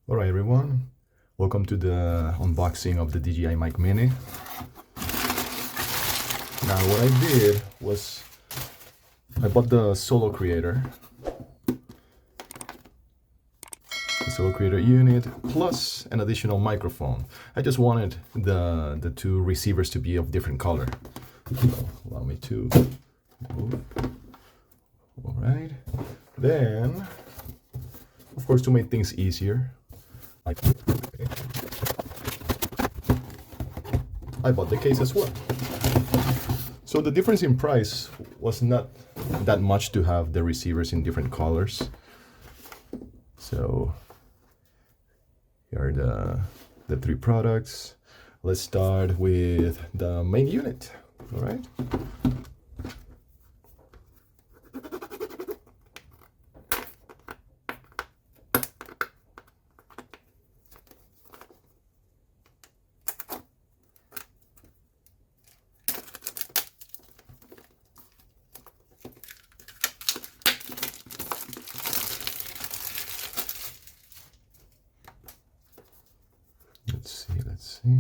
Alright everyone, welcome to the unboxing of the DJI Mic Mini. Now what I did was I bought the Solo Creator unit plus an additional microphone. I just wanted the two receivers to be of different color. So allow me to move. Alright, then of course to make things easier I bought the case as well. So the difference in price was not that much to have the receivers in different colors. So here are the three products. Let's start with the main unit. All right. Let's see.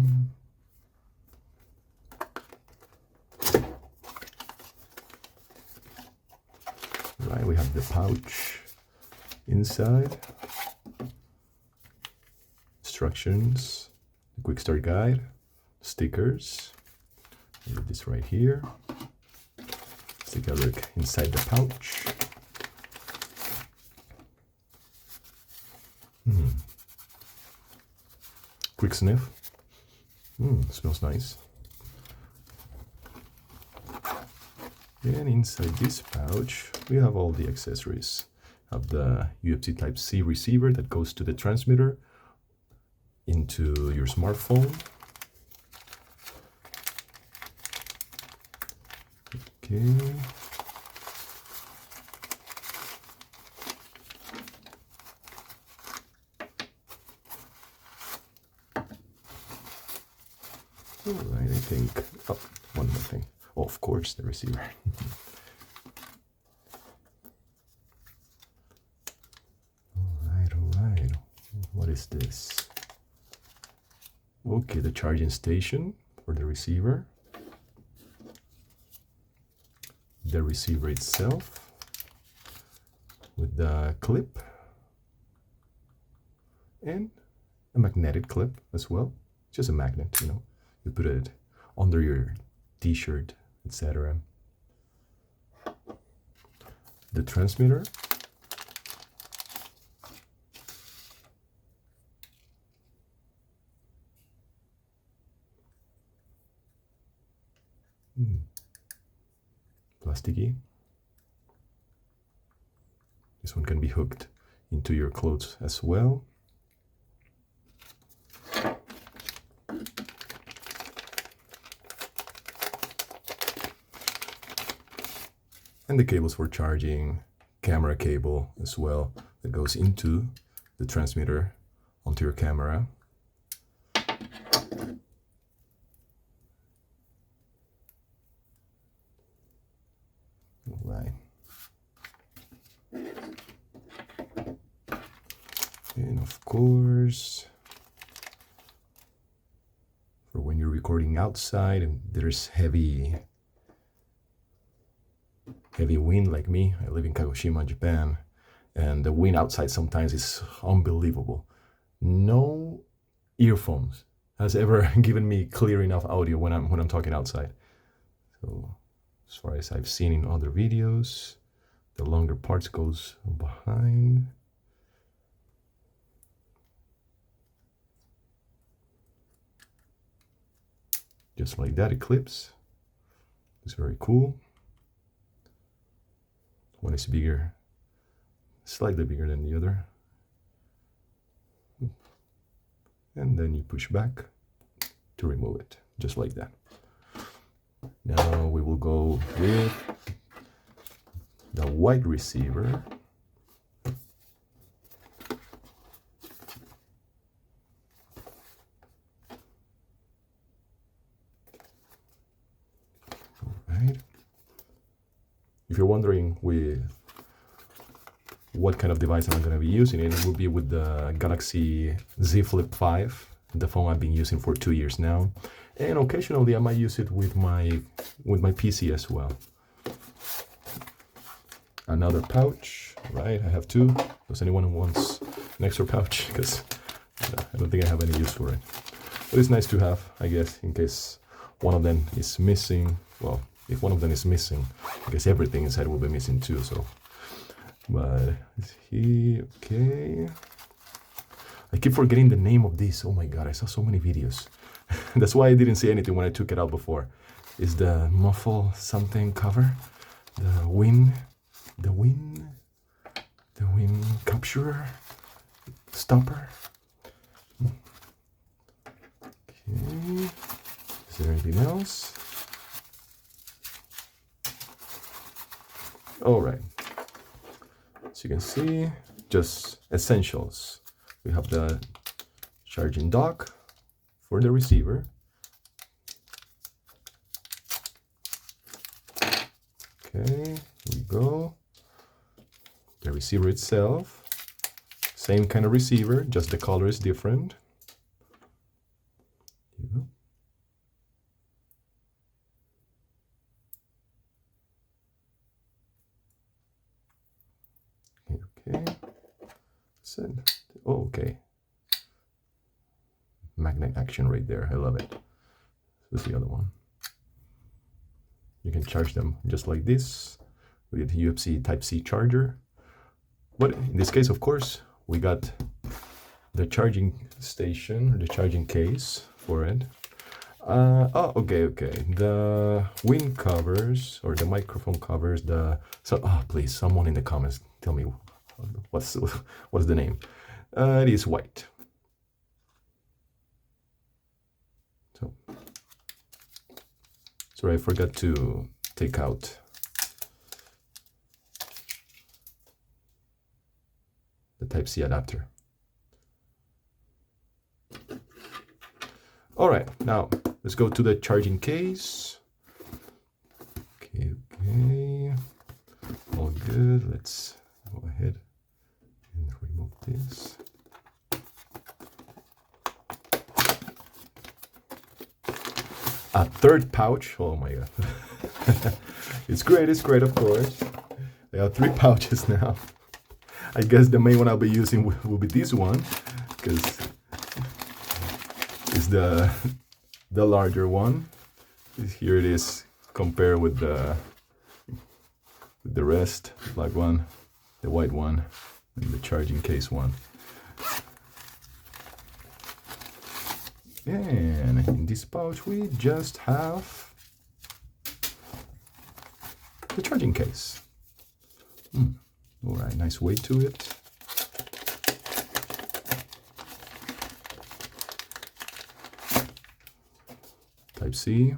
Right, we have the pouch inside, instructions, the quick start guide, stickers, and this right here. Let's take a look inside the pouch. Quick sniff. Smells nice. And inside this pouch, we have all the accessories. Have the UFC Type-C receiver that goes to the transmitter into your smartphone. Okay. All right, I think, oh, one more thing. Oh, of course, the receiver. All right. What is this? Okay, the charging station for the receiver. The receiver itself with the clip and a magnetic clip as well. Just a magnet, you know. You put it under your t-shirt, etc. The transmitter. Plasticky. This one can be hooked into your clothes as well. And the cables for charging, camera cable as well that goes into the transmitter onto your camera. All right. And of course, for when you're recording outside and there's heavy wind like me. I live in Kagoshima, Japan, and the wind outside sometimes is unbelievable. No earphones has ever given me clear enough audio when I'm talking outside. So as far as I've seen in other videos, the longer parts goes behind. Just like that, it clips. It's very cool. One is bigger, slightly bigger than the other. And then you push back to remove it, just like that. Now we will go with the white receiver. All right. If you're wondering with what kind of device I'm going to be using. It will be with the Galaxy Z Flip 5, the phone I've been using for 2 years now, and occasionally I might use it with my PC as well. Another pouch, right? I have two. Does anyone wants an extra pouch? Because I don't think I have any use for it. But it's nice to have, I guess, in case one of them is missing. Well, if one of them is missing, I guess everything inside will be missing too. So, but is he okay? I keep forgetting the name of this. Oh my god, I saw so many videos. That's why I didn't say anything when I took it out before. Is the muffle something cover? The wind capturer? Stopper? Okay. Is there anything else? All right. As you can see, just essentials. We have the charging dock for the receiver. Okay, here we go. The receiver itself, same kind of receiver, just the color is different. Here you go. Okay. Oh, okay. Magnet action right there. I love it. This is the other one. You can charge them just like this with the UFC Type-C charger. But in this case, of course, we got the charging station, the charging case for it. Oh, okay. The wind covers or the microphone covers. Please, someone in the comments tell me what's the name. It is white. So, sorry, I forgot to take out the Type-C adapter. All right, now let's go to the charging case. Okay, all good. Let's go ahead and remove this. A third pouch. Oh my god. It's great, of course. I have 3 pouches now. I guess the main one I'll be using will be this one, because it's the larger one. Here it is compared with the rest, black one, the white one, and the charging case one. And in this pouch we just have the charging case. All right, nice weight to it. Type-C.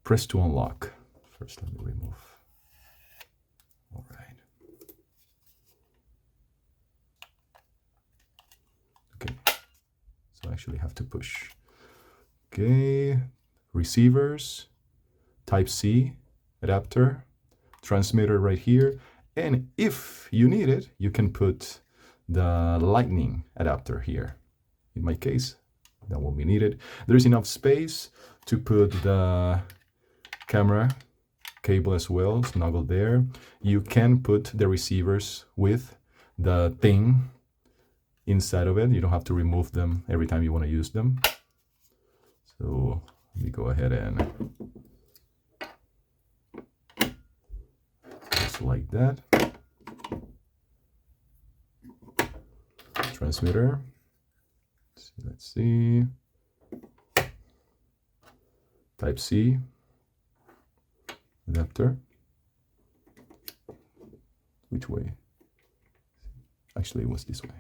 Press to unlock. First, let me remove. All right. Okay. So I actually have to push. Okay. Receivers. Type-C adapter. Transmitter right here. And if you need it, you can put the lightning adapter here. In my case, that won't be needed. There's enough space to put the camera cable as well, snuggled there. You can put the receivers with the thing inside of it. You don't have to remove them every time you want to use them. So let me go ahead and just like that. Transmitter. Let's see. Type-C adapter. Which way? Actually, it was this way.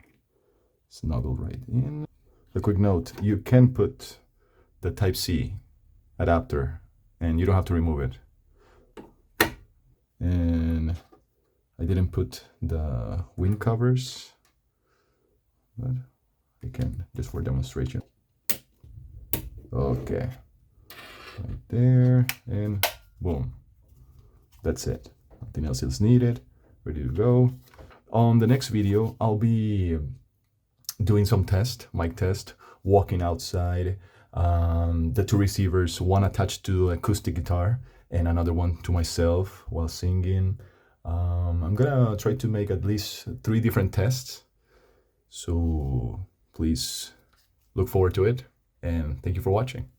Snuggled right in. A quick note, you can put the Type-C adapter and you don't have to remove it. And I didn't put the wind covers, but I can just for demonstration. Okay, right there, and boom, that's it. Nothing else is needed. Ready to go. On the next video, I'll be doing some mic test, walking outside, the two receivers, one attached to acoustic guitar and another one to myself while singing. I'm gonna try to make at least 3 different tests. So please look forward to it, and thank you for watching.